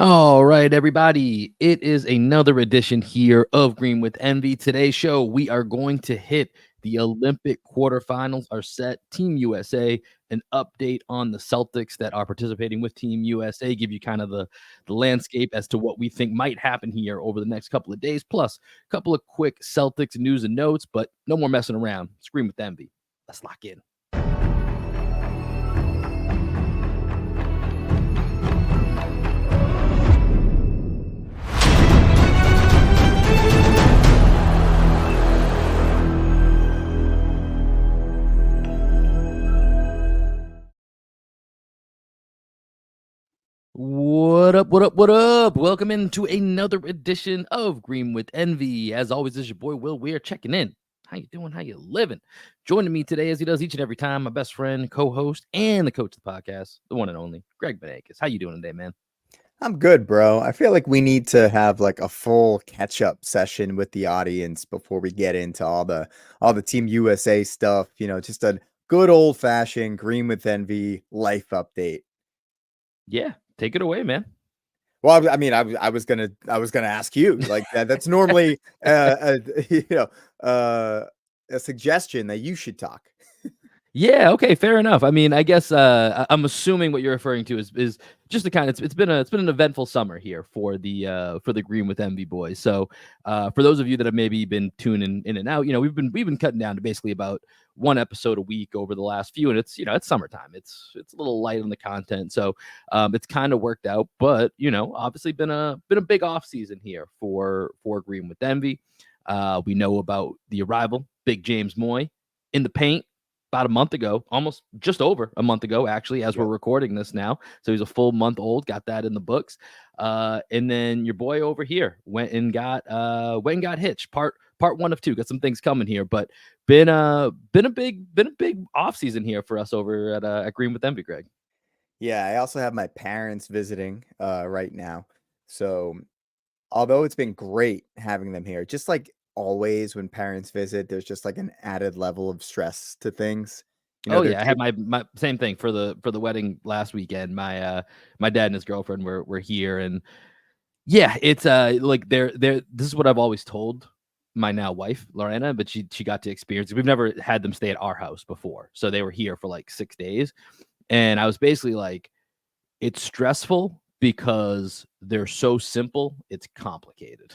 All right, everybody. It is another edition here of Green with Envy. Today's show, we are going to hit the Olympic quarterfinals are set. Team USA, an update on the Celtics that are participating with Team USA, give you kind of the landscape as to what we think might happen here over the next couple of days, plus a couple of quick Celtics news and notes, but no more messing around. Scream with Envy. Let's lock in. What up, what up, what up? Welcome into another edition of Green with Envy. As always, this is your boy Will Weir checking in. How you doing? How you living? Joining me today, as he does each and every time, my best friend, co-host, and the coach of the podcast, the one and only, Greg Benakis. How you doing today, man? I'm good, bro. I feel like we need to have like a full catch-up session with the audience before we get into all the Team USA stuff, just a good old-fashioned Green with Envy life update. Yeah, take it away, man. Well, I was gonna ask you like that's normally a suggestion that you should talk. Yeah, okay, fair enough. I mean, I guess I'm assuming what you're referring to is just the kind of it's been an eventful summer here for the Green with Envy boys. So for those of you that have maybe been tuning in and out, we've been cutting down to basically about one episode a week over the last few, and it's it's summertime. It's a little light on the content, so it's kind of worked out. But obviously been a big off season here for Green with Envy. We know about the arrival, Big James Moy in the paint about a month ago, almost just over a month ago, actually, as we're recording this now. So he's a full month old, got that in the books. And then your boy over here went and got hitched. Part one of two. Got some things coming here, but been a big off season here for us over at Green with Envy, Greg. Yeah, I also have my parents visiting right now. So although it's been great having them here, just like always when parents visit, there's just like an added level of stress to things. Oh They're yeah, I had my same thing for the wedding last weekend. My dad and his girlfriend were here, and yeah, it's like they're this is what I've always told my now wife, Lorena, but she got to experience it. We've never had them stay at our house before. So they were here for like 6 days. And I was basically like, it's stressful because they're so simple, it's complicated.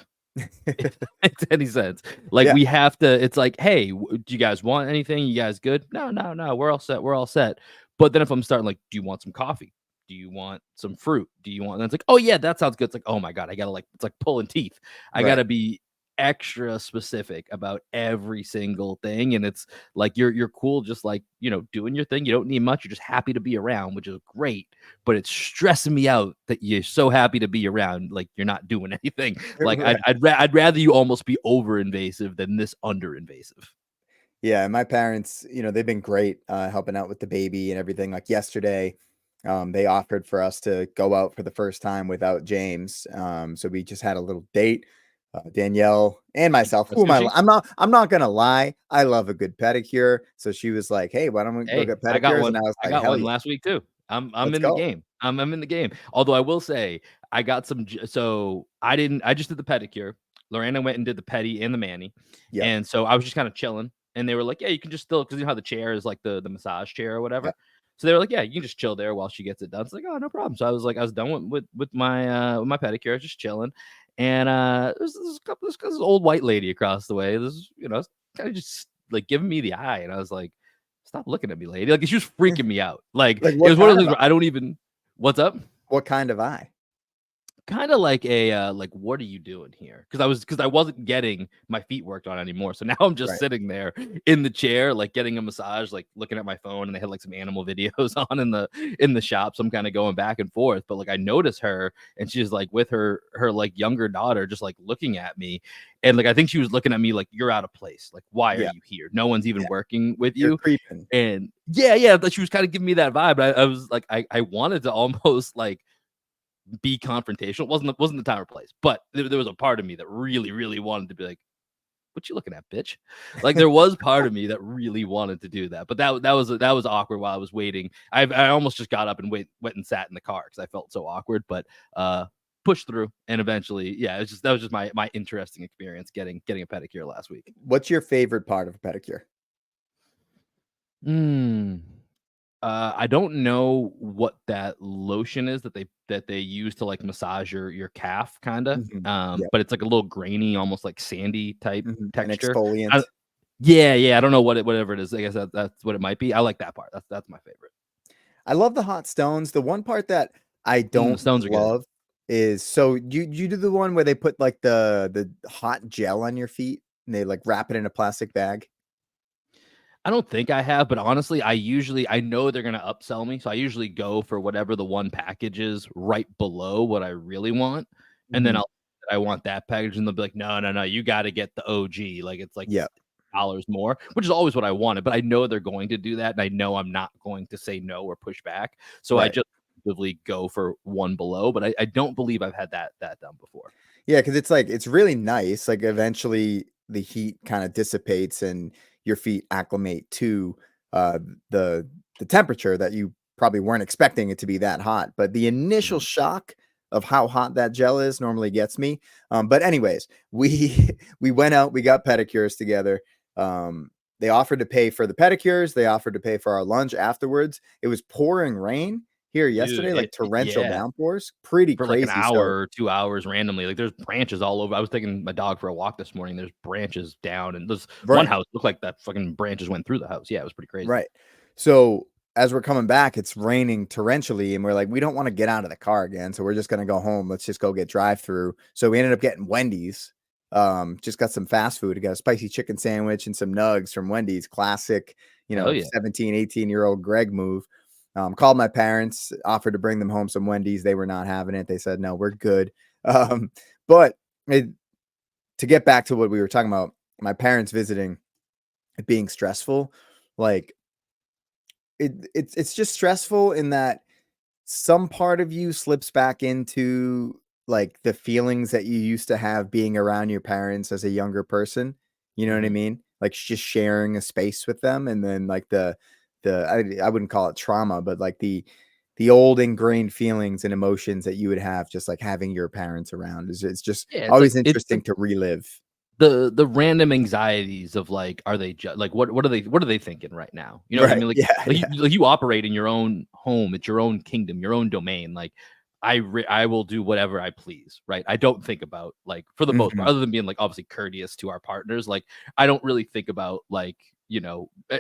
If that makes any sense. Like Yeah. we have to, it's like, hey, do you guys want anything? You guys good? No, we're all set. We're all set. But then if I'm starting like, do you want some coffee? Do you want some fruit? Do you want? And it's like, oh yeah, that sounds good. It's like, oh my god, I gotta like, it's like pulling teeth. I Right. gotta be extra specific about every single thing, and it's like you're cool, just like doing your thing. You don't need much. You're just happy to be around, which is great. But it's stressing me out that you're so happy to be around, like you're not doing anything. Like Right. I'd rather you almost be over invasive than this under invasive. Yeah, and my parents, they've been great helping out with the baby and everything. Like yesterday, they offered for us to go out for the first time without James. So we just had a little date. Danielle and myself. Who am I? Sushi? I'm not gonna lie. I love a good pedicure. So she was like, "Hey, why don't we go Hey, get I got pedicures?" And one. I was I like, got "Hell one yeah, last week too. I'm let's in the go!" game. I'm in the game. Although I will say I got some. So I just did the pedicure. Lorena went and did the pedi and the mani, Yep, and so I was just kind of chilling. And they were like, "Yeah, you can just still because you know how the chair is like the massage chair or whatever." yep. So they were like, "Yeah, you can just chill there while she gets it done." It's like, "Oh, no problem." So I was like, I was done with my pedicure, just chilling, and this old white lady across the way. This kind of just like giving me the eye, and I was like, "Stop looking at me, lady!" Like she was freaking me out. Like Like it what was one of kind those of things where I don't even. What's up? what kind of eye? Kind of like a like, what are you doing here? Because I wasn't getting my feet worked on anymore. So now I'm just Right. sitting there in the chair, like getting a massage, like looking at my phone, and they had like some animal videos on in the shop. So I'm kind of going back and forth. But like I notice her, and she's like with her like younger daughter, just like looking at me, and like I think she was looking at me like, you're out of place. Like, why are Yeah, you here? No one's even yeah. working with You're you. creeping. And yeah, but she was kind of giving me that vibe. I was like, I wanted to almost like be confrontational. It wasn't the time or place, but there was a part of me that really wanted to be like, "What you looking at, bitch?" Like there was part of me that really wanted to do that, but that was awkward while I was waiting. I almost just got up and went and sat in the car because I felt so awkward. But pushed through, and eventually, yeah, it's just that was just my interesting experience getting a pedicure last week. What's your favorite part of a pedicure? Mm. I don't know what that lotion is that they use to, like, massage your calf kinda, Mhm. Yep. but it's, like, a little grainy, almost, like, sandy type Mhm. An texture. I exfoliant. Yeah, yeah, I don't know whatever it is. I guess that's what it might be. I like that part. That's my favorite. I love the hot stones. The one part that I The don't stones are good. love is so you do the one where they put, like, the hot gel on your feet and they, like, wrap it in a plastic bag? I don't think I have, but honestly, I know they're gonna upsell me, so I usually go for whatever the one package is right below what I really want, and then Mhm. I want that package, and they'll be like, "No, no, no, you gotta get the OG," like, it's like Yep. dollars more, which is always what I wanted, but I know they're going to do that, and I know I'm not going to say no or push back, so I Right. just actively go for one below, but I don't believe I've had that done before. Yeah, because it's like it's really nice, like, eventually, the heat kinda dissipates and your feet acclimate to, the the temperature that you probably weren't expecting it to be that hot, but the initial Mhm. shock of how hot that gel is normally gets me, but anyways, we we went out, we got pedicures together, they offered to pay for the pedicures, they offered to pay for our lunch afterwards. It was pouring rain here Dude, yesterday, like, torrential yeah. downpours, pretty For, like, an crazy, hour so or 2 hours randomly, like, there's branches all over. I was taking my dog for a walk this morning, there's branches down, and this one right. house looked like that fucking branches went through the house. Yeah, it was pretty crazy. Right. So as we're coming back, it's raining torrentially, and we're like, we don't want to get out of the car again. So we're just gonna go home. Let's just go get drive through. So we ended up getting Wendy's. Just got some fast food. We got a spicy chicken sandwich and some nugs from Wendy's. Classic, Hell yeah. 17, 18-year-old Greg move. Called my parents, offered to bring them home some Wendy's. They were not having it. They said, no, we're good. But it, to get back to what we were talking about, my parents visiting, it being stressful, like it's just stressful in that some part of you slips back into, like, the feelings that you used to have being around your parents as a younger person, you know what I Mhm. mean? Like, just sharing a space with them, and then, like, I wouldn't call it trauma, but, like, the old ingrained feelings and emotions that you would have just, like, having your parents around is it's just Yeah, always it's interesting like to relive. the random anxieties of, like, are they like, what are they thinking right now? You know what I Right, mean? yeah, yeah, Like, you operate in your own home, it's your own kingdom, your own domain, like, I will do whatever I please, right? I don't think about, like, for the most part, mhm, other than being, like, obviously courteous to our partners, like, I don't really think about, like,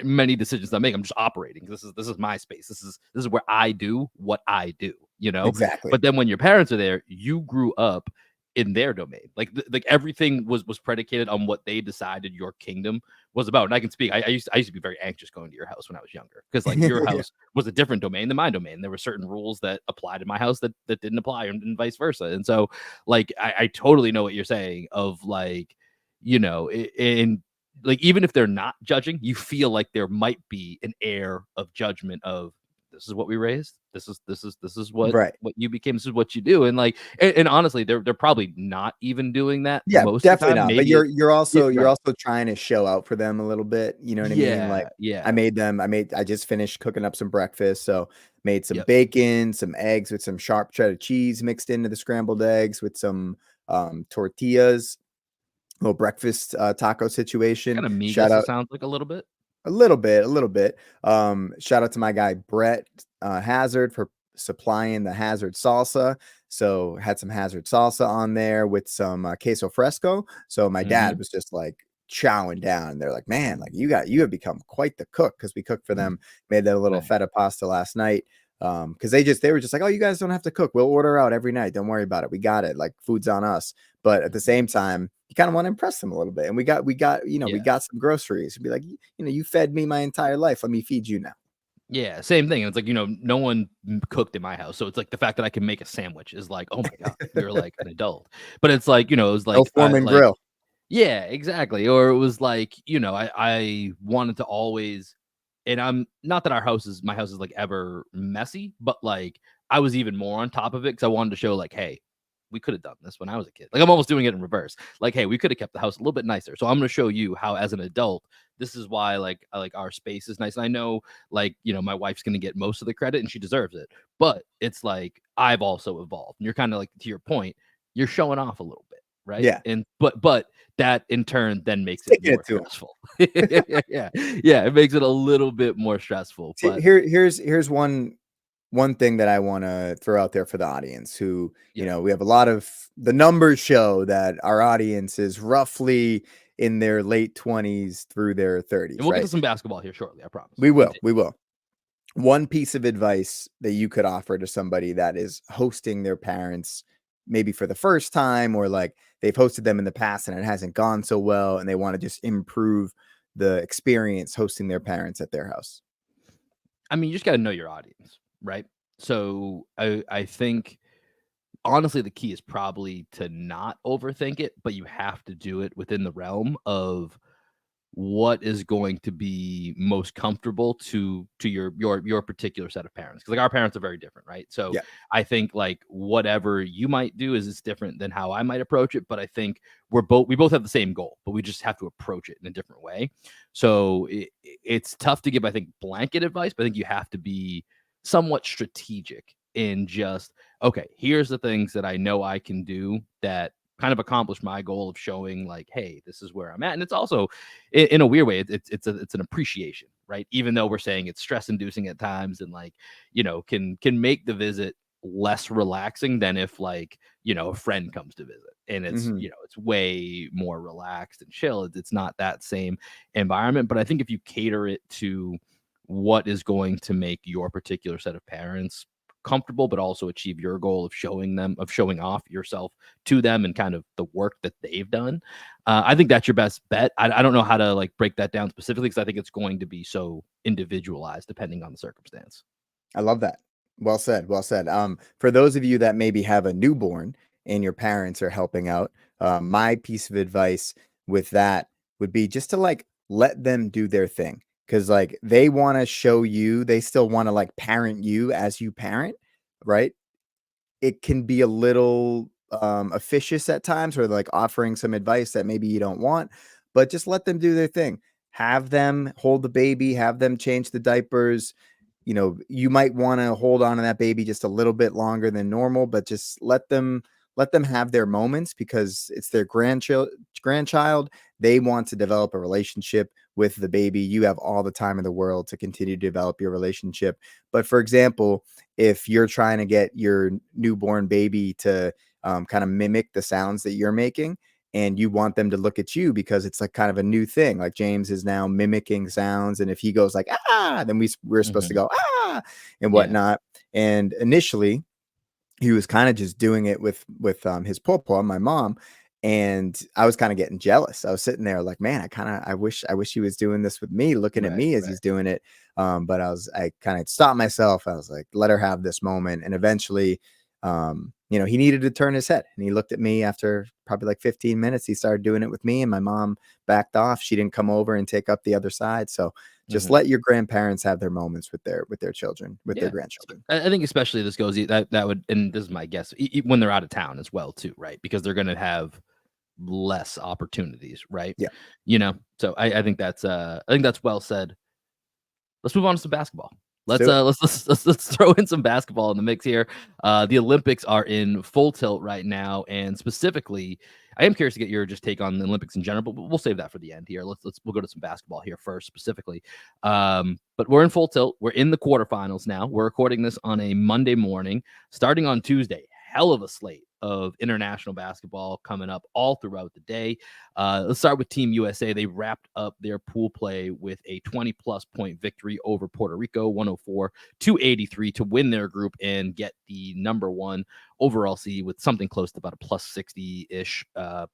many decisions I make. I'm just operating. This is my space. This is where I do what I do, you know? exactly. But then when your parents are there, you grew up in their domain. Like everything was predicated on what they decided your kingdom was about. And I can speak. I used to be very anxious going to your house when I was younger because like your Yeah, house was a different domain than my domain. There were certain rules that applied in my house that didn't apply, and vice versa. And so, like, I totally know what you're saying. Of like, and like even if they're not judging, you feel like there might be an air of judgment of this is what we raised. This is right. what you became. This is what you do. And like, and honestly, they're probably not even doing that Yeah, most of the definitely time. not, but Maybe you're it, you're yeah, also you're right. also trying to show out for them a little bit, you know what I mean? Like, Yeah, yeah, I just finished cooking up some breakfast, so made some yep. bacon, some eggs with some sharp cheddar cheese mixed into the scrambled eggs with some, tortillas, little breakfast, taco situation. Kind of Shout migas. It out sounds like a little bit. a little bit, a little bit. Shout out to my guy Brett Hazard for supplying the Hazard salsa. So had some Hazard salsa on there with some queso fresco. So my dad Hmm. was just like chowing down. They're like, man, like you have become quite the cook because we cooked for them. Made that little Nice. feta pasta last night. Because they were just like, oh, you guys don't have to cook. We'll order out every night. Don't worry about it. We got it. Like food's on us. But at the Mhm. same time, you kind of want to impress them a little bit. And we Yeah, got some groceries. Be like, you fed me my entire life. Let me feed you now. yeah. Same thing. It's like no one cooked in my house, so it's like the fact that I can make a sandwich is like, oh my god, you're like an adult. But it's like it was No like Foreman grill. yeah, exactly. Or it was like, I wanted to always, and I'm not that my house is like ever messy, but like I was even more on top of it because I wanted to show like, hey, we could have done this when I was a kid. Like, I'm almost doing it in reverse. Like, hey, we could have kept the house a little bit nicer. So I'm going to show you how, as an adult, this is why like our space is nice. And I know, like, my wife's going to get most of the credit and she deserves it. But it's like I've also evolved. And you're kind of like, to your point, you're showing off a little bit, right? Yeah. And but that in turn then makes it Sticking more it to 'em. stressful. Yeah. Yeah, it makes it a little bit more stressful. See, But here's one thing that I wanna throw out there for the audience who, yeah. we have a lot of the numbers show that our audience is roughly in their late 20s through their And 30s, we'll get to right? some basketball here shortly, I promise. We will, Continue. we will. One piece of advice that you could offer to somebody that is hosting their parents maybe for the first time, or like they've hosted them in the past and it hasn't gone so well and they want to just improve the experience hosting their parents at their house. I mean, you just got to know your audience, right? So I think honestly the key is probably to not overthink it, but you have to do it within the realm of what is going to be most comfortable to your particular set of parents, because like our parents are very different, right? So Yeah. I think like whatever you might do is it's different than how I might approach it, but I think we both have the same goal, but we just have to approach it in a different way. So it's tough to give, I think, blanket advice, but I think you have to be somewhat strategic in just, okay, here's the things that I know I can do that kind of accomplish my goal of showing like, hey, this is where I'm at. And it's also in a weird way, it's an appreciation, right? Even though we're saying it's stress inducing at times, and like, can make the visit less relaxing than if like, a friend comes to visit and it's, Hmm. it's way more relaxed and chill. It's not that same environment. But I think if you cater it to what is going to make your particular set of parents comfortable, but also achieve your goal of showing off yourself to them and kind of the work that they've done, I think that's your best bet. I don't know how to like break that down specifically, because I think it's going to be so individualized depending on the circumstance. I love that. Well said. Well said. For those of you that maybe have a newborn and your parents are helping out, my piece of advice with that would be just to like let them do their thing. Cause like they want to show you, they still want to like parent you as you parent, right? It can be a little, officious at times, or like offering some advice that maybe you don't want, but just let them do their thing. Have them hold the baby, have them change the diapers. You might wanna hold on to that baby just a little bit longer than normal, but just let them have their moments because it's their grandchild. They want to develop a relationship with the baby. You have all the time in the world to continue to develop your relationship. But for example, if you're trying to get your newborn baby to, kind of mimic the sounds that you're making, and you want them to look at you because it's like kind of a new thing. Like James is now mimicking sounds, and if he goes like ah, then we're supposed to Hmm. go ah and Yeah. whatnot. And initially, he was kind of just doing it with his pawpaw, my mom, and I was kind of getting jealous. I was sitting there like, man, I wish he was doing this with me, looking at Right. me as Right. he's doing it. But I kind of stopped myself. I was like, let her have this moment, and eventually, he needed to turn his head, and he looked at me after probably like 15 minutes. He started doing it with me, and my mom backed off. She didn't come over and take up the other side. So just Hmm. let your grandparents have their moments with their children, with their Yeah. Sp- grandchildren. I think especially this goes that would, and this is my guess, when they're out of town as well too, right? Because they're going to have less opportunities, right? Yeah. So I think that's well said. Let's move on to some basketball. Let's Let's do it. uh let's throw in some basketball in the mix here. The Olympics are in full tilt right now, and specifically, I am curious to get your just take on the Olympics in general, but we'll save that for the end here. We'll go to some basketball here first specifically. But we're in full tilt. We're in the quarterfinals now. We're recording this on a Monday morning, starting on Tuesday. Hell of a slate of international basketball coming up all throughout the day. Let's start with Team USA. They wrapped up their pool play with a 20-plus point victory over Puerto Rico, 104-83, to win their group and get the number one overall seed with something close to about a plus 60-ish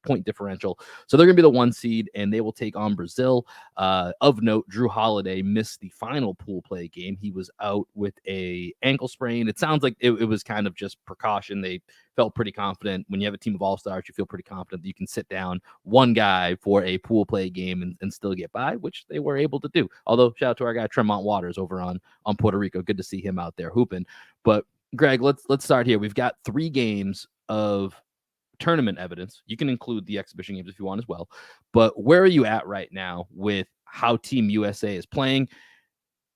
point differential. So they're going to be the one seed, and they will take on Brazil. Of note, Drew Holiday missed the final pool play game. He was out with a ankle sprain. It sounds like it was kind of just precaution. They felt pretty confident. When you have a team of all-stars, you feel pretty confident that you can sit down one guy for a pool play game and still get by, which they were able to do. Although shout out to our guy Tremont Waters over on Puerto Rico. Good to see him out there hooping. But Greg, let's start here. We've got 3 games of tournament evidence. You can include the exhibition games if you want as well. But where are you at right now with how Team USA is playing?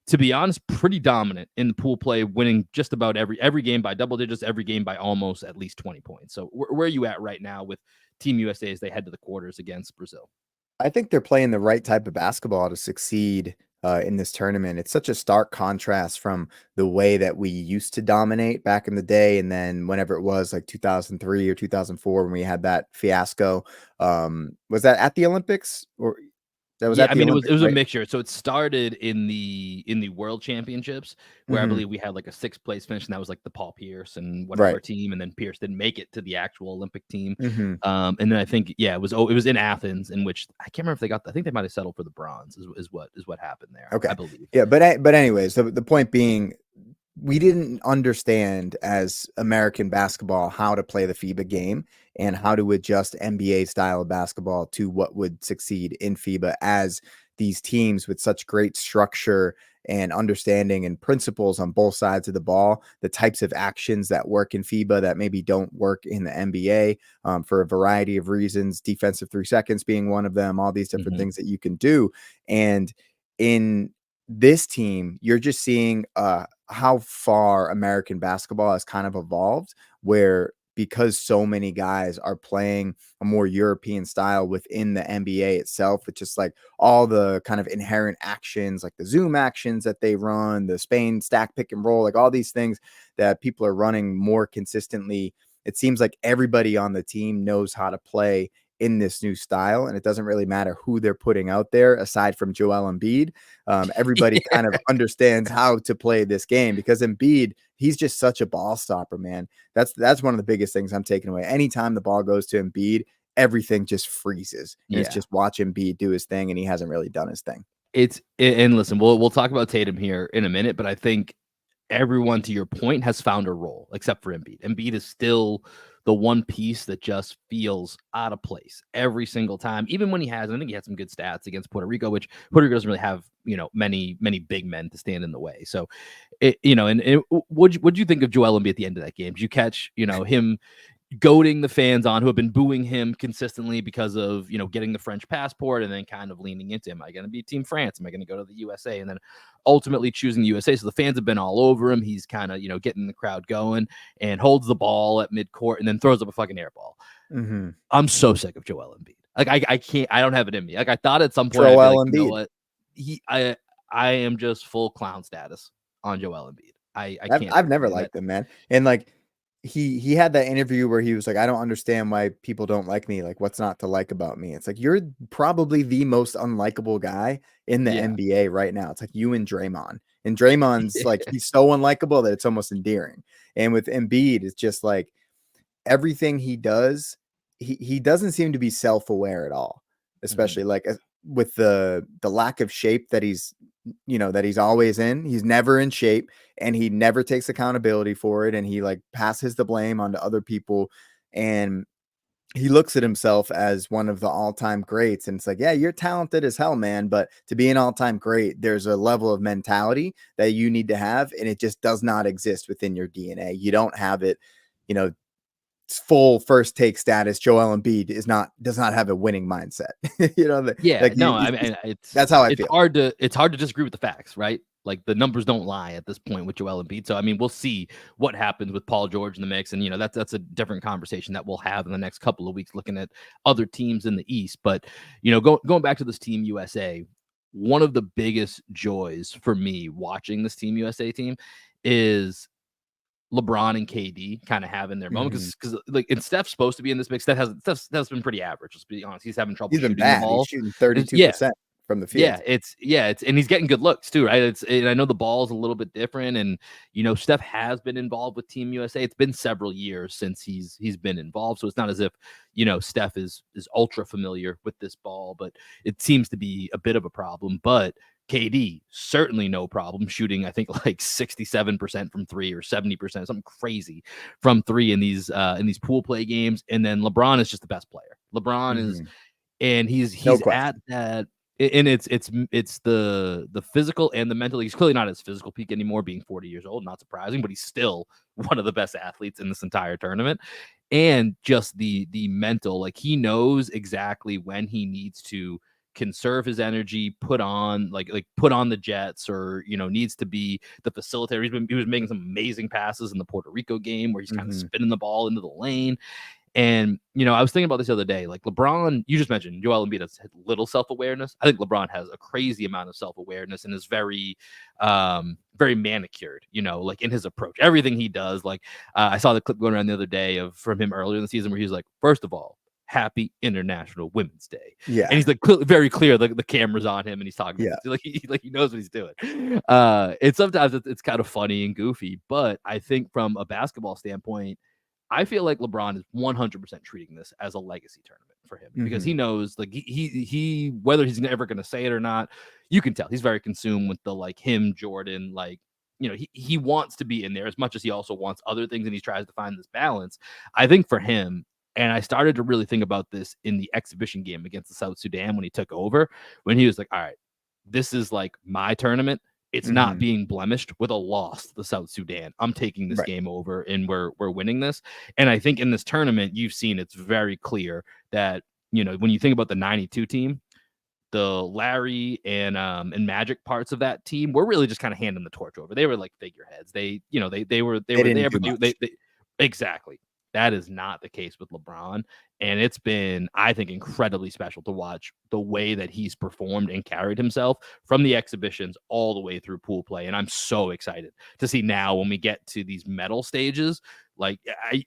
To be honest, pretty dominant in the pool play, winning just about every game by double digits, every game by almost at least 20 points. So where are you at right now with Team USA as they head to the quarters against Brazil? I think they're playing the right type of basketball to succeed in this tournament. It's such a stark contrast from the way that we used to dominate back in the day, and then whenever it was like 2003 or 2004 when we had that fiasco. Was that at the Olympics, or that was Yeah, at I the mean, it Olympics, was a right? mixture. So it started in the World Championships, where I Hmm. believe we had like a 6th place finish, and that was like the Paul Pierce and whatever Right. team, and then Pierce didn't make it to the actual Olympic team. Hmm. And then I think it was in Athens, in which I can't remember if they got. I think they might have settled for the bronze. Is what happened there, I Okay. believe. Yeah, but anyways, the point being, we didn't understand as American basketball how to play the FIBA game and how to adjust NBA style of basketball to what would succeed in FIBA, as these teams with such great structure and understanding and principles on both sides of the ball, the types of actions that work in FIBA that maybe don't work in the NBA, for a variety of reasons, defensive 3 seconds being one of them, all these different Mhm. things that you can do. And in this team, you're just seeing how far American basketball has kind of evolved, where because so many guys are playing a more European style within the NBA itself, it's just like all the kind of inherent actions, like the zoom actions that they run, the Spain stack pick and roll, like all these things that people are running more consistently. It seems like everybody on the team knows how to play in this new style, and it doesn't really matter who they're putting out there aside from Joel Embiid. Everybody kind of understands how to play this game, because Embiid, he's just such a ball stopper, man. That's one of the biggest things I'm taking away. Anytime the ball goes to Embiid, everything just freezes, and it's Yeah. just watch Embiid do his thing, and he hasn't really done his thing. And listen, we'll talk about Tatum here in a minute, but I think everyone, to your point, has found a role except for Embiid. Embiid is still the one piece that just feels out of place every single time, even when he has. I think he had some good stats against Puerto Rico, which Puerto Rico doesn't really have, many big men to stand in the way. So, what'd you think of Joel Embiid at the end of that game? Did you catch, him goading the fans on who have been booing him consistently because of, getting the French passport, and then kind of leaning into, am I going to be Team France? Am I going to go to the USA? And then ultimately choosing the USA. So the fans have been all over him. He's kind of, getting the crowd going, and holds the ball at midcourt and then throws up a fucking air ball. Mm-hmm. I'm so sick of Joel Embiid. Like I can't, I don't have it in me. Like I thought at some point I'd be like, Joel you know Embiid. what? I am just full clown status on Joel Embiid. I I've can't I've never stand it. liked him, man. And like he had that interview where he was like, "I don't understand why people don't like me. Like, what's not to like about me?" It's like you're probably the most unlikable guy in the Yeah. NBA right now. It's like you and Draymond. And Draymond's like he's so unlikable that it's almost endearing. And with Embiid, it's just like everything he does, he doesn't seem to be self-aware at all, Mhm. especially like with the lack of shape that that he's always in. He's never in shape, and he never takes accountability for it, and he like passes the blame onto other people, and he looks at himself as one of the all-time greats, and it's like, yeah, you're talented as hell, man, but to be an all-time great, there's a level of mentality that you need to have, and it just does not exist within your DNA. You don't have it, you know, full first take status. Joel Embiid does not have a winning mindset. Yeah, Like no, it's I just, mean, it's that's how I it's feel. hard to it's hard to disagree with the facts, right? Like the numbers don't lie at this point with Joel Embiid. So I mean, we'll see what happens with Paul George in the mix, and that's a different conversation that we'll have in the next couple of weeks, looking at other teams in the East. But going back to this Team USA, one of the biggest joys for me watching this Team USA team is LeBron and KD kind of having their moment, Mhm. because like, and Steph's supposed to be in this mix. Steph's been pretty average. Let's be honest. He's having trouble He's been shooting the bad. He's ball. shooting Yeah, 32% from the yeah, field. it's and he's getting good looks too, right? And I know the ball's a little bit different, and Steph has been involved with Team USA. It's been several years since he's been involved, so it's not as if Steph is ultra familiar with this ball, but it seems to be a bit of a problem. But KD certainly no problem shooting. I think like 67% from three or 70%, something crazy from three in these pool play games. And then LeBron is just the best player. LeBron is, Mhm. and No he's at question. that. And it's the physical and the mental. He's clearly not at his physical peak anymore, being 40 years old, not surprising, but he's still one of the best athletes in this entire tournament. And just the mental, like he knows exactly when he needs to conserve his energy, put on put on the jets, or needs to be the facilitator. He was making some amazing passes in the Puerto Rico game where he's kind of Mhm. spinning the ball into the lane. And, I was thinking about this the other day. Like LeBron, you just mentioned Joel Embiid has little self-awareness. I think LeBron has a crazy amount of self-awareness and is very, very manicured, like in his approach. Everything he does, like I saw the clip going around the other day from him earlier in the season where he's like, first of all, happy International Women's Day. And Yeah. he's like very clear, like the camera's on him and he's talking about Yeah. this. Like he knows what he's doing. And sometimes it's kind of funny and goofy, but I think from a basketball standpoint, I feel like LeBron is 100% treating this as a legacy tournament for him because he Mhm. knows, like he whether he's ever going to say it or not, you can tell he's very consumed with the like him, Jordan, like he wants to be in there as much as he also wants other things, and he tries to find this balance. I think for him, and I started to really think about this in the exhibition game against the South Sudan when he took over, when he was like, all right, this is like my tournament. It's not Mhm. being blemished with a loss to the South Sudan. I'm taking this Right. game over and we're winning this. And I think in this tournament, you've seen it's very clear that, when you think about the 92 team, the Larry and Magic parts of that team were really just kind of handing the torch over. They were like figureheads. They They were didn't there, do but much. they exactly. That is not the case with LeBron. And it's been, I think, incredibly special to watch the way that he's performed and carried himself from the exhibitions all the way through pool play. And I'm so excited to see now when we get to these medal stages. Like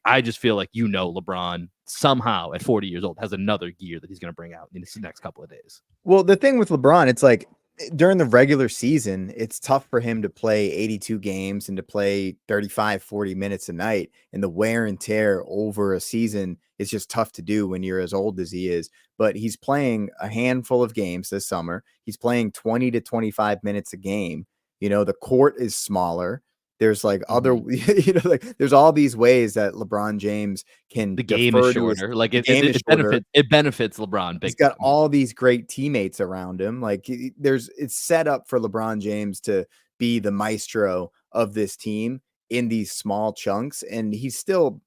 I just feel like LeBron somehow at 40 years old has another gear that he's going to bring out in the next couple of days. Well, the thing with LeBron, it's like during the regular season, it's tough for him to play 82 games and to play 35, 40 minutes a night. And the wear and tear over a season is just tough to do when you're as old as he is. But he's playing a handful of games this summer. He's playing 20 to 25 minutes a game. The court is smaller. There's like other, Mhm. like there's all these ways that LeBron James can The game is defer to his, shorter. Like the game is shorter. it benefits LeBron He's big got time. all these great teammates around him. Like it's set up for LeBron James to be the maestro of this team in these small chunks. And he's still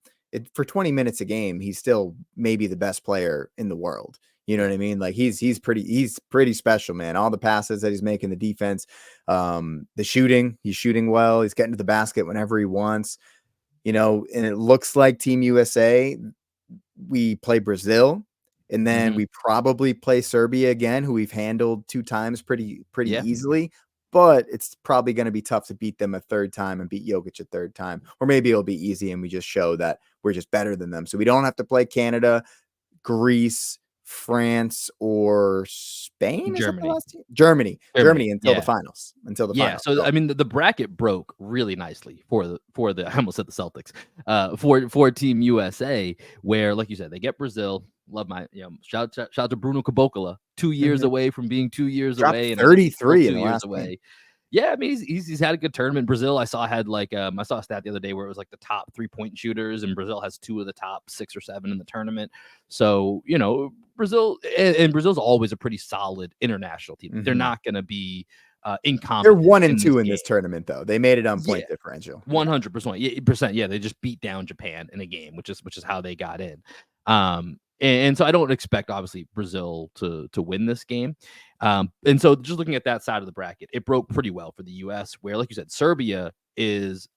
for 20 minutes a game, he's still maybe the best player in the world. You know Yeah. what I mean? Like he's pretty special, man. All the passes that he's making, the defense, the shooting, he's shooting well. He's getting to the basket whenever he wants, and it looks like Team USA, we play Brazil, and then Mhm. we probably play Serbia again, who we've handled 2 times pretty Yeah. easily, but it's probably gonna be tough to beat them a 3rd time and beat Jokic a 3rd time, or maybe it'll be easy and we just show that we're just better than them. So we don't have to play Canada, Greece, France, or Spain. Is that the Germany. last team? Germany. Germany. Germany until the Yeah. finals. Until the Yeah, finals. so So I mean, the bracket broke really nicely for the I almost said the Celtics, for Team USA, where, like you said, they get Brazil. Love my, shout out to Bruno Cabocla, 2 years mhm. away from being 2 years Dropped away, and I think he's still 33 in two the years last game. away. Yeah, I mean, he's had a good tournament. Brazil, I saw had like I saw a stat the other day where it was like the top 3-point shooters, and Brazil has 2 of the top 6 or 7 in the tournament. So Brazil, and Brazil's always a pretty solid international team. They're Mhm. not going to be They're incompetent 1 and in this 2 in game. this tournament, though. They made it on Yeah, point differential. Yeah. 100%. Yeah, percent. Yeah, they just beat down Japan in a game, which is how they got in. And so I don't expect obviously Brazil to win this game. And so just looking at that side of the bracket, it broke pretty well for the US, where, like you said, Serbia is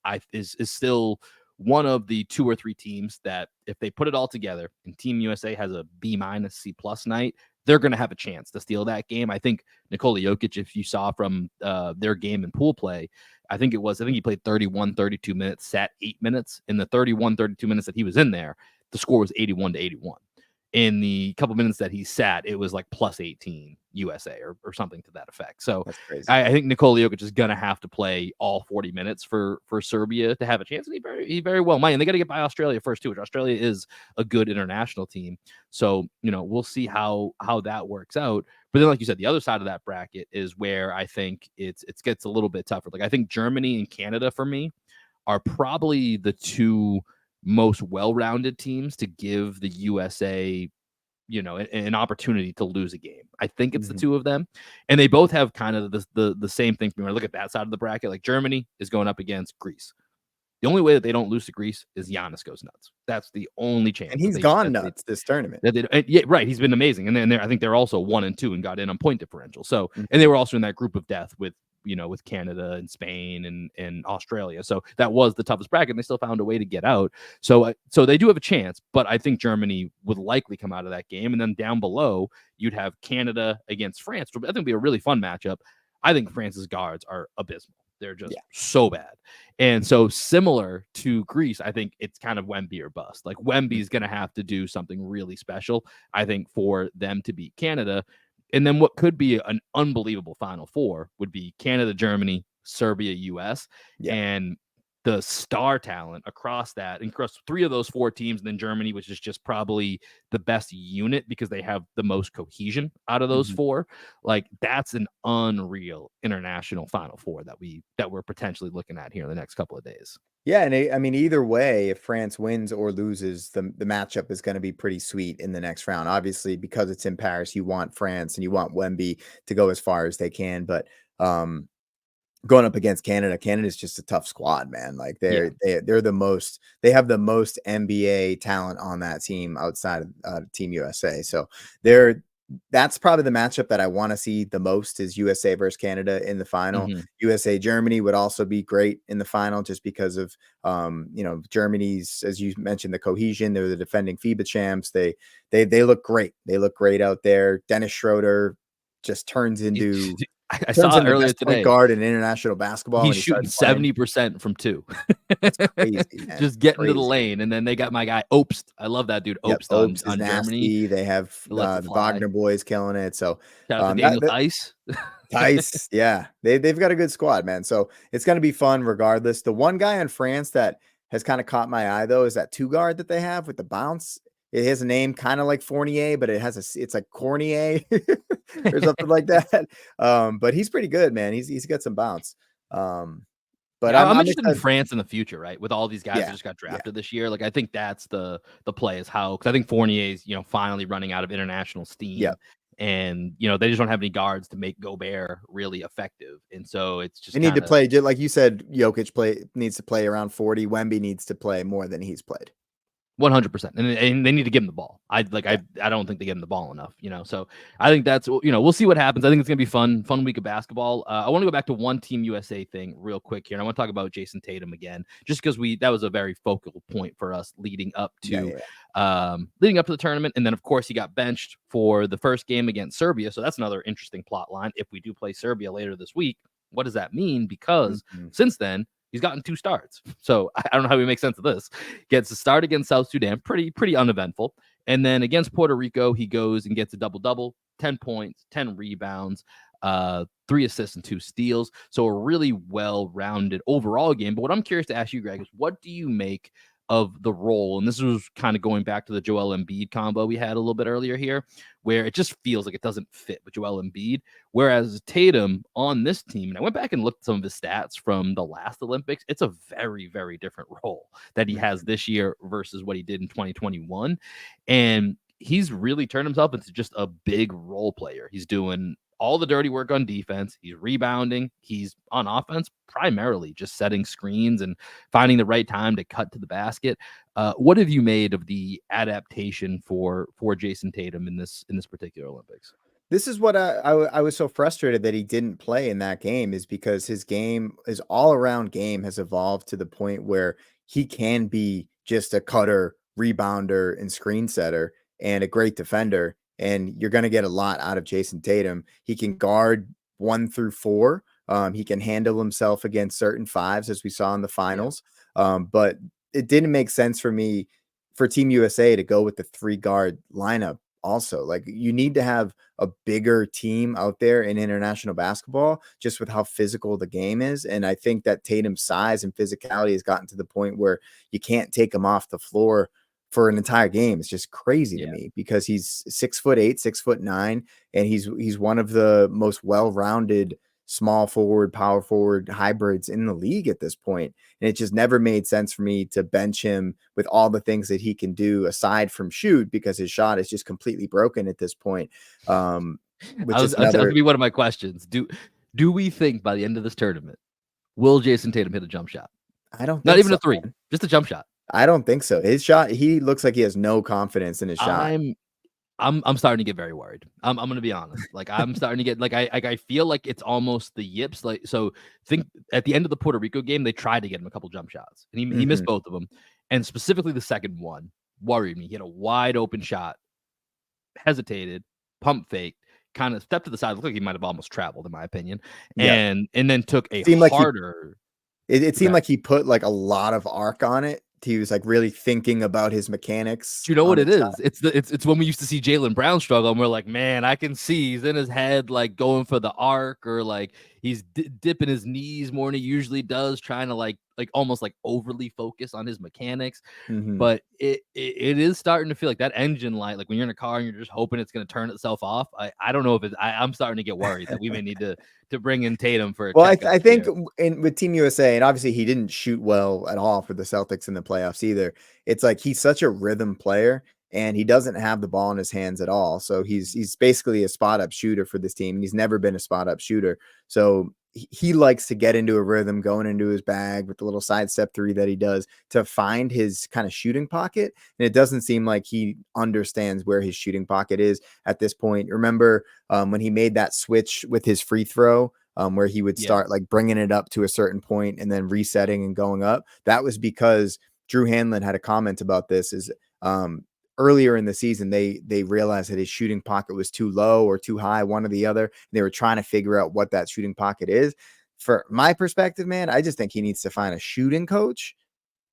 still one of the 2 or 3 teams that if they put it all together and Team USA has a B- C+ night, they're going to have a chance to steal that game. I think Nikola Jokic, if you saw from their game in pool play, I think he played 31, 32 minutes, sat 8 minutes. In the 31, 32 minutes that he was in there, the score was 81-81. In the couple minutes that he sat, it was like plus 18 USA or something to that effect. So That's crazy. I think Nikola Jokic is going to have to play all 40 minutes for Serbia to have a chance. And he very well might. And they got to get by Australia first, too, which Australia is a good international team. So, we'll see how that works out. But then, like you said, the other side of that bracket is where I think it gets a little bit tougher. Like I think Germany and Canada for me are probably the 2 most well-rounded teams to give the USA an opportunity to lose a game. I think it's the Mhm. two of them, and they both have kind of the same thing. When I look at that side of the bracket, like Germany is going up against Greece. The only way that they don't lose to Greece is Giannis goes nuts. That's the only chance And that he's they gone that they nuts this tournament. that they yeah, right. He's been amazing. And then I think they're also 1-2 and got in on point differential. So, and they Mhm. were also in that group of death with, with Canada and Spain and Australia. So that was the toughest bracket. And they still found a way to get out. So they do have a chance, but I think Germany would likely come out of that game. And then down below, you'd have Canada against France. I think it'd be a really fun matchup. I think France's guards are abysmal. They're just Yeah. so bad. And so similar to Greece, I think it's kind of Wemby or bust. Like Wemby's going to have to do something really special, I think, for them to beat Canada. And then what could be an unbelievable Final Four would be Canada, Germany, Serbia, US. Yeah. And the star talent across that, and across three of those four teams, and then Germany, which is just probably the best unit because they have the most cohesion out of those Mhm. four. Like that's an unreal international Final Four that we're potentially looking at here in the next couple of days. Yeah, and I mean, either way, if France wins or loses, the matchup is gonna be pretty sweet in the next round. Obviously, because it's in Paris, you want France and you want Wemby to go as far as they can, but, going up against Canada, Canada's just a tough squad, man. Like, Yeah. they're they have the most NBA talent on that team outside of, Team USA, so they're that's probably the matchup that I wanna see the most is USA versus Canada in the final. Hmm. USA, Germany would also be great in the final just because of, Germany's, as you mentioned, the cohesion. They're the defending FIBA champs. They look great. They look great out there. Dennis Schroeder just I turns saw it into the earlier best point today. guard in international basketball He's when he shooting started playing. 70% from two. It's crazy, man. Just It's getting to the crazy. lane. And then they got my guy Obst. I love that dude Yep, Obst Opes is on Germany. nasty. They have, He lets it the fly. Wagner boys killing it. So, Shout out to that Daniel Tice. Tice, yeah, they've got a good squad, man. So it's gonna be fun regardless. The one guy in France that has kind of caught my eye though is that two guard that they have with the bounce. It has a name kind of like Fournier, but it's like Cornier or something like that. But he's pretty good, man. He's got some bounce. Um, but Yeah, I'm I'm interested in excited. France in the future, right? With all these guys that Yeah, just got yeah, drafted this year. Like I think that's the play is how because I think Fournier's, finally running out of international yeah. steam. And they just don't have any guards to make Gobert really effective. And so it's They just need to kind of play, just like you said. Jokic needs to play around 40. Wemby needs to play more than he's played. 100%. And they need to give him the ball. Yeah, I don't think they give him the ball enough. So I think that's we'll see what happens. I think it's gonna be fun week of basketball. I want to go back to one Team USA thing real quick here. And I want to talk about Jayson Tatum again, just because that was a very focal point for us leading up yeah, to yeah. the tournament. And then of course he got benched for the first game against Serbia. So that's another interesting plot line. If we do play Serbia later this week, what does that mean? Because Mhm. since then he's gotten 2 starts. So I don't know how we make sense of this. Gets a start against South Sudan, pretty uneventful. And then against Puerto Rico, he goes and gets a double-double, 10 points, 10 rebounds, 3 assists and 2 steals. So a really well-rounded overall game. But what I'm curious to ask you, Greg, is what do you make of the role? And this was kind of going back to the Joel Embiid combo we had a little bit earlier here, where it just feels like it doesn't fit with Joel Embiid. Whereas Tatum on this team, and I went back and looked at some of his stats from the last Olympics, it's a very, very different role that he has Mhm. this year versus what he did in 2021. And he's really turned himself into just a big role player. He's doing all the dirty work on defense. He's rebounding. He's on offense, primarily just setting screens and finding the right time to cut to the basket. What have you made of the adaptation for Jayson Tatum in this particular Olympics? This is what I was so frustrated that he didn't play in that game is because his all around game has evolved to the point where he can be just a cutter, rebounder, and screen setter and a great defender. And you're going to get a lot out of Jayson Tatum. He can guard 1 through 4. He can handle himself against certain fives, as we saw in the Yeah. finals. But it didn't make sense for me for Team USA to go with the 3 guard lineup. Also, like you need to have a bigger team out there in international basketball, just with how physical the game is. And I think that Tatum's size and physicality has gotten to the point where you can't take him off the floor for an entire game. It's just crazy to Yeah. me because he's 6'8", 6'9", and he's one of the most well-rounded small forward, power forward hybrids in the league at this point. And it just never made sense for me to bench him with all the things that he can do aside from shoot, because his shot is just completely broken at this point. With just That's gonna another, be one of my questions. Do we think by the end of this tournament, will Jayson Tatum hit a jump shot? I don't Not think even so, a three, man. just a jump shot. I don't think so. His shot, he looks like he has no confidence in his shot. I'm I'm starting to get very worried. I'm gonna be honest. Like I'm starting to get like I feel like it's almost the yips. Like so, think at the end of the Puerto Rico game, they tried to get him a couple jump shots, and he missed Mhm. both of them. And specifically the second one worried me. He had a wide open shot, hesitated, pump faked, kind of stepped to the side. Looked like he might have almost traveled, in my opinion, Yeah. and then took a Seemed like he harder. it seemed Okay. like he put, like, a lot of arc on it. He was, like, really thinking about his mechanics Do you know on what his it shot. is? It's when we used to see Jaylen Brown struggle, and we're like, man, I can see he's in his head, like going for the arc, or like he's dipping his knees more than he usually does, trying to like almost like overly focus on his mechanics. Mhm. But it is starting to feel like that engine light, like when you're in a car and you're just hoping it's going to turn itself off. I don't know if I'm starting to get worried that we may need to bring in Tatum for a Well, checkup I think here. in with Team USA, and obviously he didn't shoot well at all for the Celtics in the playoffs either. It's like he's such a rhythm player, and he doesn't have the ball in his hands at all. So he's basically a spot up shooter for this team, and he's never been a spot up shooter. So he likes to get into a rhythm, going into his bag with the little sidestep three that he does to find his kind of shooting pocket. And it doesn't seem like he understands where his shooting pocket is at this point. Remember when he made that switch with his free throw, where he would Yeah, start like bringing it up to a certain point and then resetting and going up. That was because Drew Hanlon had a comment about this. Is earlier in the season they realized that his shooting pocket was too low or too high, one or the other. And they were trying to figure out what that shooting pocket is. For my perspective, man, I just think he needs to find a shooting coach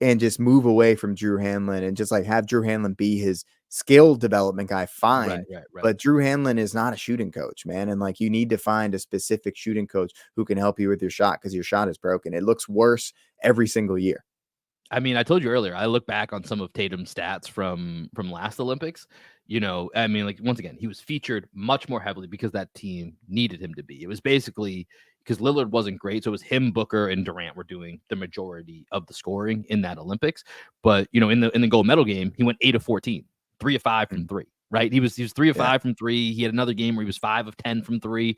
and just move away from Drew Hanlon and just like have Drew Hanlon be his skill development guy, right, fine. right, right. But Drew Hanlon is not a shooting coach, man. And like you need to find a specific shooting coach who can help you with your shot because your shot is broken. It looks worse every single year. I mean, I told you earlier, I look back on some of Tatum's stats from last Olympics. You know, I mean, like once again, he was featured much more heavily because that team needed him to be. It was basically because Lillard wasn't great, so it was him, Booker, and Durant were doing the majority of the scoring in that Olympics. But you know, in the gold medal game, he went 8 of 14, 3 of 5 from Mm, three. Right, he was 3 of yeah. 5 from three. He had another game where he was 5 of 10 from three.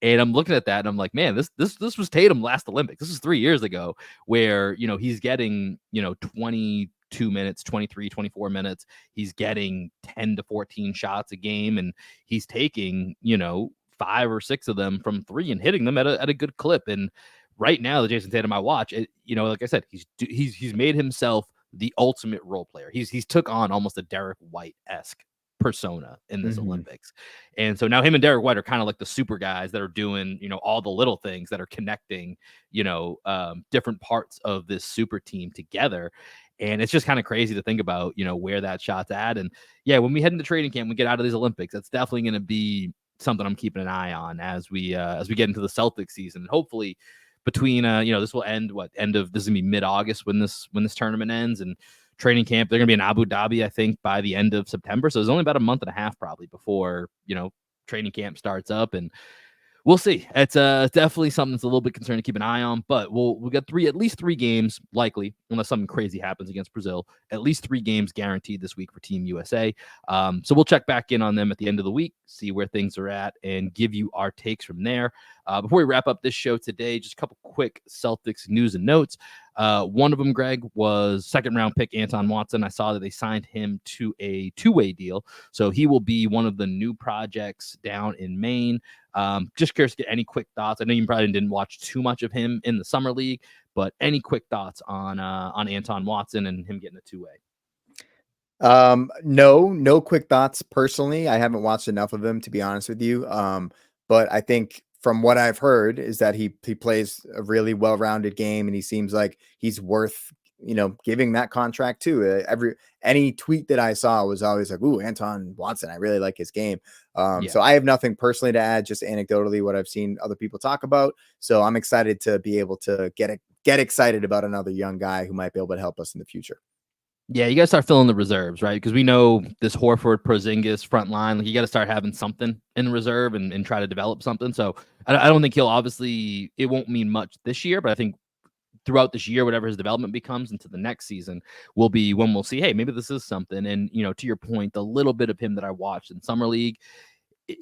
And I'm looking at that and I'm like, man, this was Tatum last Olympics. This was 3 years ago where, you know, he's getting, you know, 22 minutes, 23, 24 minutes. He's getting 10 to 14 shots a game and he's taking, you know, 5 or 6 of them from three and hitting them at a good clip. And right now, the Jayson Tatum I watch, you know, like I said, he's made himself the ultimate role player. He's took on almost a Derek White-esque persona in this Hmm. Olympics. And so now him and Derek White are kind of like the super guys that are doing, you know, all the little things that are connecting, you know, different parts of this super team together. And it's just kind of crazy to think about, you know, where that shot's at. And yeah, when we head into training camp, we get out of these Olympics, that's definitely going to be something I'm keeping an eye on as we get into the Celtics season. And hopefully between you know, this will end end of this is gonna be mid-August when this tournament ends, and training camp, they're gonna be in Abu Dhabi, I think, by the end of September. So there's only about a month and a half probably before, you know, training camp starts up. And we'll see. It's definitely something that's a little bit concerning to keep an eye on, but we'll get at least 3 games likely, unless something crazy happens against Brazil. At least 3 games guaranteed this week for Team USA. So we'll check back in on them at the end of the week, see where things are at, and give you our takes from there. Before we wrap up this show today, just a couple quick Celtics news and notes. One of them, Greg, was second-round pick Anton Watson. I saw that they signed him to a 2-way deal, so he will be one of the new projects down in Maine. Just curious to get any quick thoughts. I know you probably didn't watch too much of him in the summer league, but any quick thoughts on Anton Watson and him getting a 2-way? No quick thoughts personally. I haven't watched enough of him to be honest with you. But I think from what I've heard is that he plays a really well-rounded game and he seems like he's worth, giving that contract to. Any tweet that I saw was always like, "Ooh, Anton Watson, I really like his game." Yeah. So I have nothing personally to add, just anecdotally what I've seen other people talk about. So I'm excited to be able to get excited about another young guy who might be able to help us in the future. Yeah, you got to start filling the reserves, right? Because we know this Horford, Porzingis front line, like you got to start having something in reserve and try to develop something. So I don't think he'll obviously, it won't mean much this year, but I think throughout this year, whatever his development becomes into the next season will be when we'll see, hey, maybe this is something. And, to your point, the little bit of him that I watched in summer league,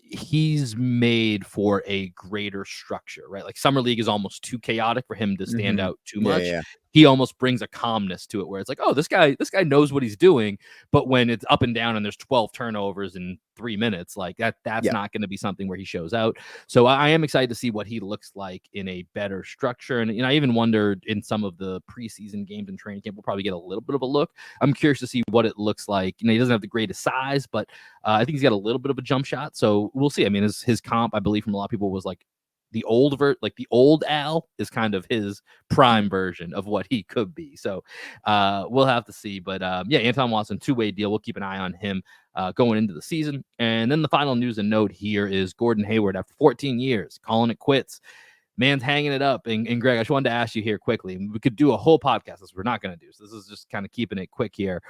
he's made for a greater structure, right? Like summer league is almost too chaotic for him to stand Mhm. out too Yeah, much. yeah. He almost brings a calmness to it where it's like, oh, this guy knows what he's doing. But when it's up and down and there's 12 turnovers in 3 minutes, like that's Yeah. not going to be something where he shows out. So I am excited to see what he looks like in a better structure. And I even wondered in some of the preseason games and training camp, we'll probably get a little bit of a look. I'm curious to see what it looks like. He doesn't have the greatest size, but I think he's got a little bit of a jump shot. So we'll see. I mean, his comp, I believe, from a lot of people was like the old Al is kind of his prime version of what he could be. So we'll have to see. But yeah, Anton Watson, two-way deal. We'll keep an eye on him going into the season. And then the final news and note here is Gordon Hayward, after 14 years, calling it quits. Man's hanging it up. And Greg, I just wanted to ask you here quickly. We could do a whole podcast. This we're not going to do. So this is just kind of keeping it quick here.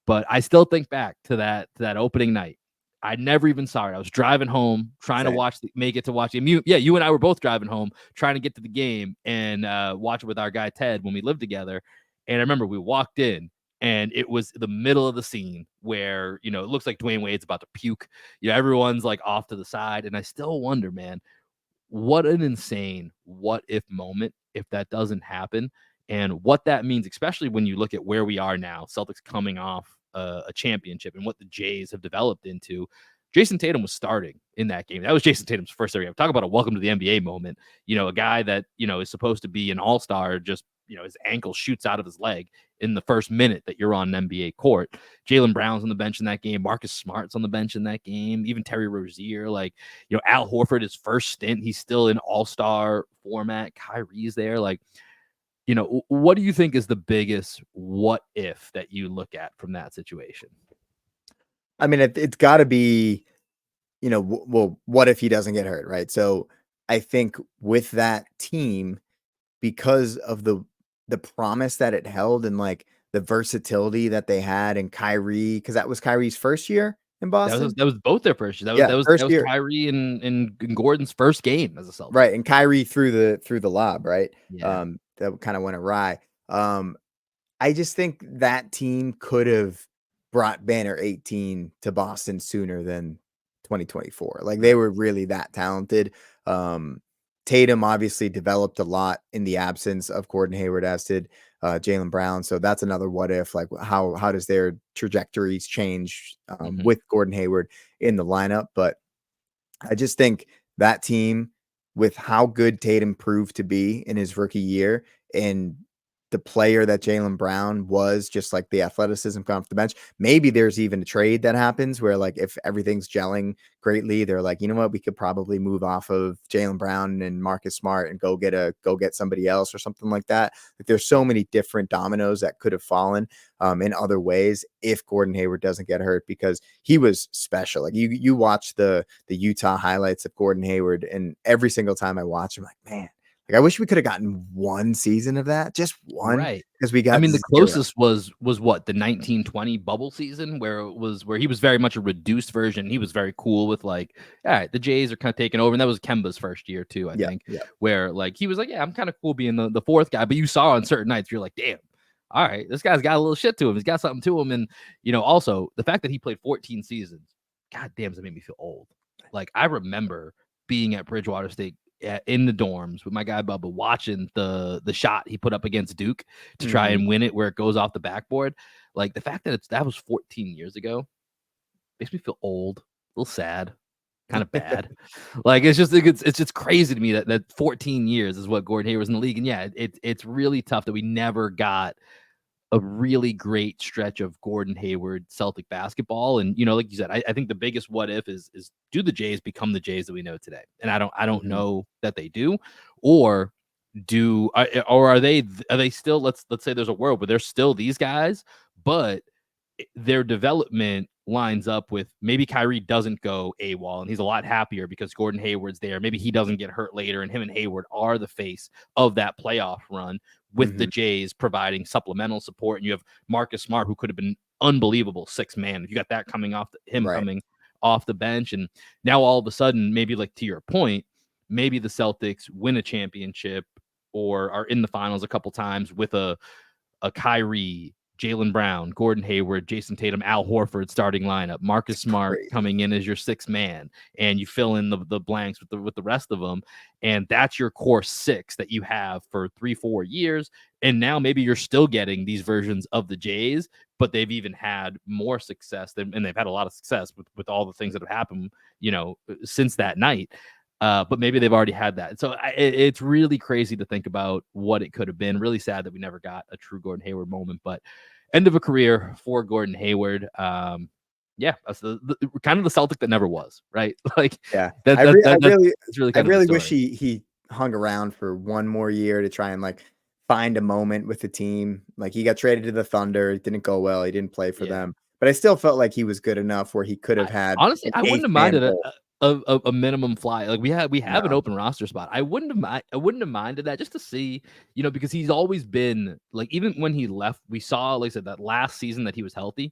But I still think back to that opening night. I never even saw it. I was driving home, trying to Same. make it to watch it. You and I were both driving home, trying to get to the game and watch it with our guy Ted when we lived together. And I remember we walked in, and it was the middle of the scene where it looks like Dwayne Wade's about to puke. Everyone's like off to the side, and I still wonder, man, what an insane what if moment if that doesn't happen, and what that means, especially when you look at where we are now, Celtics coming off a championship and what the Jays have developed into. Jayson Tatum was starting in that game. That was Jayson Tatum's first area. Talk about a welcome to the NBA moment. A guy that, is supposed to be an all-star, just, his ankle shoots out of his leg in the first minute that you're on an NBA court. Jaylen Brown's on the bench in that game. Marcus Smart's on the bench in that game. Even Terry Rozier, like, Al Horford, his first stint, he's still in all-star format. Kyrie's there. Like, what do you think is the biggest what if that you look at from that situation? I mean, it's got to be, well, what if he doesn't get hurt, right? So I think with that team, because of the promise that it held and like the versatility that they had in Kyrie, because that was Kyrie's first year in Boston. That was both their first year. Yeah, That first was year. Kyrie and Gordon's first game as a Celtic. Right, and Kyrie threw the lob, right? Yeah. That kind of went awry. I just think that team could have brought Banner 18 to Boston sooner than 2024. Like they Right. were really that talented. Tatum obviously developed a lot in the absence of Gordon Hayward, as did Jaylen Brown. So that's another what if. Like how does their trajectories change with Gordon Hayward in the lineup? But I just think that team, with how good Tatum proved to be in his rookie year and the player that Jaylen Brown was, just like the athleticism coming off the bench, maybe there's even a trade that happens where, like, if everything's gelling greatly, they're like, you know what, we could probably move off of Jaylen Brown and Marcus Smart and go get somebody else or something like that. Like, there's so many different dominoes that could have fallen in other ways if Gordon Hayward doesn't get hurt, because he was special. Like you watch the Utah highlights of Gordon Hayward, and every single time I watch him, like, man, like I wish we could have gotten one season of that, just one, Right. because we I got mean, the 0. closest was what, the 1920 bubble season where he was very much a reduced version. He was very cool with like, all right, the Jays are kind of taking over. And that was Kemba's first year too, I Yeah, think, yeah. where like he was like, yeah, I'm kind of cool being the fourth guy. But you saw on certain nights, you're like, damn, all right, this guy's got a little shit to him. He's got something to him. And, also the fact that he played 14 seasons, God damn, does it made me feel old. Like I remember being at Bridgewater State in the dorms with my guy Bubba, watching the shot he put up against Duke to try and win it where it goes off the backboard. Like the fact that that was 14 years ago makes me feel old, a little sad, kind of bad. Like it's just crazy to me that 14 years is what Gordon Hayward was in the league. And yeah, it's really tough that we never got a really great stretch of Gordon Hayward Celtic basketball. And, like you said, I think the biggest what if is do the Jays become the Jays that we know today? And I don't know that they do, or are they still, let's say there's a world where they're still these guys, but their development lines up with maybe Kyrie doesn't go AWOL and he's a lot happier because Gordon Hayward's there. Maybe he doesn't get hurt later, and him and Hayward are the face of that playoff run, with the Jays providing supplemental support. And you have Marcus Smart, who could have been unbelievable sixth man. If you got that coming off Right. coming off the bench, and now all of a sudden, maybe like to your point, maybe the Celtics win a championship or are in the finals a couple times with a Kyrie, Jaylen Brown, Gordon Hayward, Jayson Tatum, Al Horford starting lineup, Marcus Smart coming in as your sixth man, and you fill in the blanks with the rest of them, and that's your core six that you have for 3-4 years. And now maybe you're still getting these versions of the Jays, but they've even had more success and they've had a lot of success with all the things that have happened, since that night. But maybe they've already had that. So it's really crazy to think about what it could have been. Really sad that we never got a true Gordon Hayward moment, but end of a career for Gordon Hayward. That's the kind of the Celtic that never was, right? Like, yeah, I really wish he hung around for one more year to try and like find a moment with the team. Like, he got traded to the Thunder. It didn't go well. He didn't play for them, but I still felt like he was good enough where he could have had. Honestly, I wouldn't have minded a minimum fly. Like, we have an open roster spot. I wouldn't have minded that, just to see, because he's always been like, even when he left, we saw, like I said, that last season that he was healthy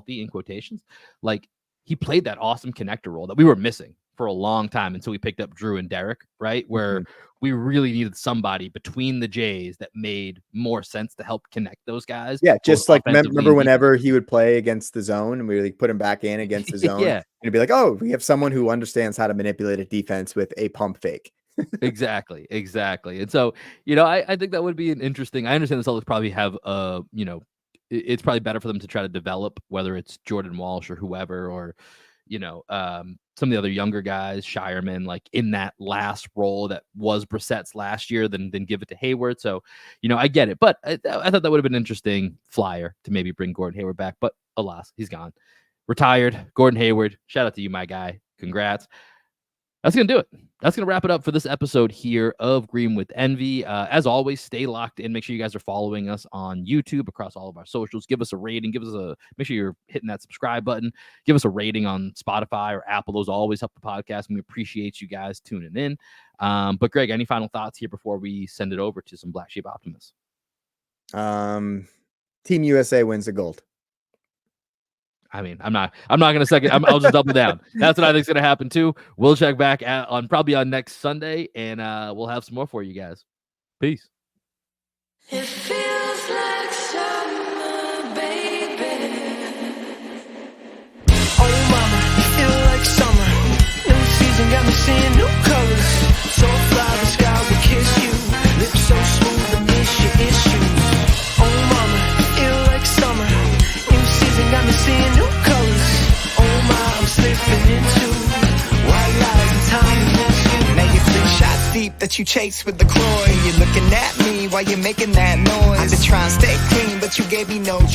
in quotations, like, he played that awesome connector role that we were missing for a long time until we picked up Drew and Derek, right? Where we really needed somebody between the Jays that made more sense to help connect those guys. Yeah, just like remember whenever he would play against the zone and we like put him back in against the zone, and it'd be like, oh, we have someone who understands how to manipulate a defense with a pump fake. Exactly. And so, I think that would be an interesting. I understand the Celtics probably have it's probably better for them to try to develop, whether it's Jordan Walsh or whoever, or some of the other younger guys, Shireman, like in that last role that was Brissett's last year, than give it to Hayward. So, I get it, but I thought that would have been an interesting flyer to maybe bring Gordon Hayward back, but alas, he's gone. Retired. Gordon Hayward, shout out to you, my guy. Congrats. That's going to do it. That's going to wrap it up for this episode here of Green with Envy. As always, stay locked in. Make sure you guys are following us on YouTube, across all of our socials. Give us a rating. Make sure you're hitting that subscribe button. Give us a rating on Spotify or Apple. Those always help the podcast, and we appreciate you guys tuning in. But Greg, any final thoughts here before we send it over to some Black Sheep Optimists? Team USA wins the gold. I mean, I'm not going to second. I'll just double down. That's what I think is going to happen too. We'll check back probably on next Sunday, and we'll have some more for you guys. Peace. It feels like summer, baby. Oh, mama, feel like summer. New season got me seeing new colors. So fly, the sky will kiss you. Lips so smooth, I miss your issues. Oh, mama, feel like summer. Got me seeing new colors. Oh my, I'm slipping into white lies and time. Now you're 3 shots deep that you chase with the Croy. You're looking at me while you're making that noise. I've been trying to stay clean, but you gave me no choice.